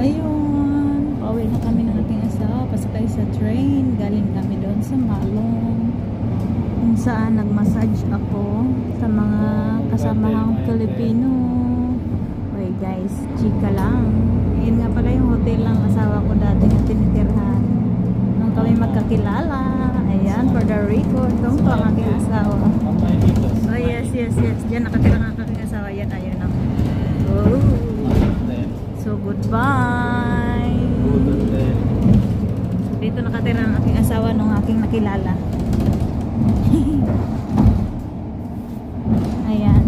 Ayun, pauwi na kami ng ating asawa, pasakay sa train, galing kami doon sa Malong, kung saan nagmassage ako sa mga kasamahang Pilipino. Okay guys, chika lang. Ayun nga pala yung hotel ng asawa ko dati na tinitirhan nung kami magkakilala. Ayan, for the record, doon po ang aking asawa. Oh yes, diyan nakatira ang aking asawa. Yan, ayun ako. Oh. So goodbye. So dito nakatira ang aking asawa nung aking nakilala. Ayan.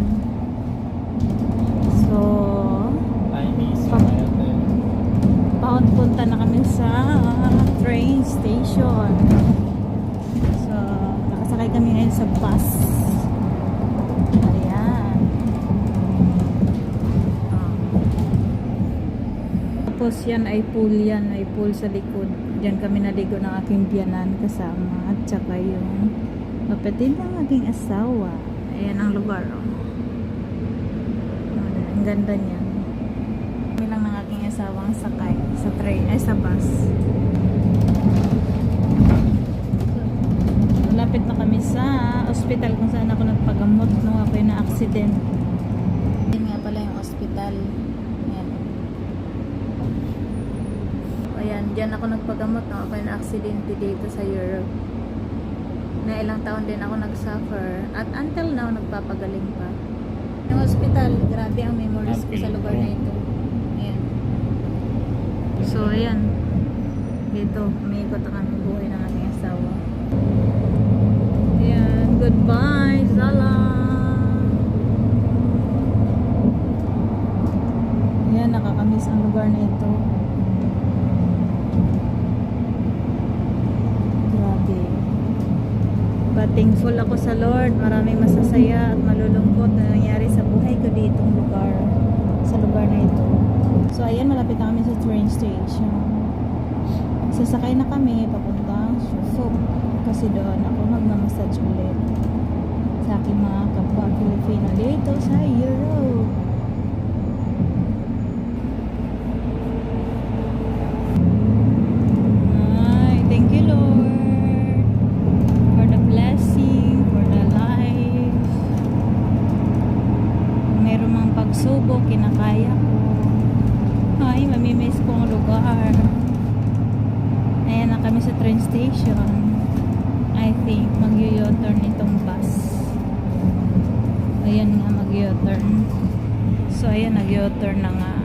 So punta na kami sa train station. So nakasakay kami ngayon sa bus. Ayan. Tapos yan ay pool, may pool sa likod. Diyan kami naligo ng aking biyanan kasama at saka yung kapatid ng aking asawa. Ayan ang lugar. Ang ganda niya. Kami lang ng aking asawang sakay sa train, sa bus. Malapit na kami sa ospital kung saan ako nagpagamot nung ako'y na-accident. Yan nga pala yung ospital. Ayan, dyan ako nagpagamot nung ako'y na-aksidente dito sa Europe. Na ilang taon din ako nag-suffer. At until now, nagpapagaling pa. Yung hospital, grabe ang memories ko sa lugar na ito. Ayan. So, ayan. Dito, umiikot ang aming buhay ng ating asawa. Ayan, goodbye, Zala! Ayan, nakakamiss ang lugar na ito. But thankful ako sa Lord. Maraming masasaya at malulungkot na nangyari sa buhay ko ditong lugar. Sa lugar na ito. So ayan, malapit na kami sa train station. Sasakay na kami papuntang Suffolk. Kasi doon ako magmamassage ulit sa aking mga kapwa Pilipino dito sa Europe. Ay, thank you Lord. Blessing for the life. Meron mang pagsubok, kinakaya ko. Ay, mamimiss ko ang lugar. Ayan na kami sa train station. I think mag-u-turn itong bus. Ayan nga, mag-u-turn. So ayan, nag-u-turn na nga.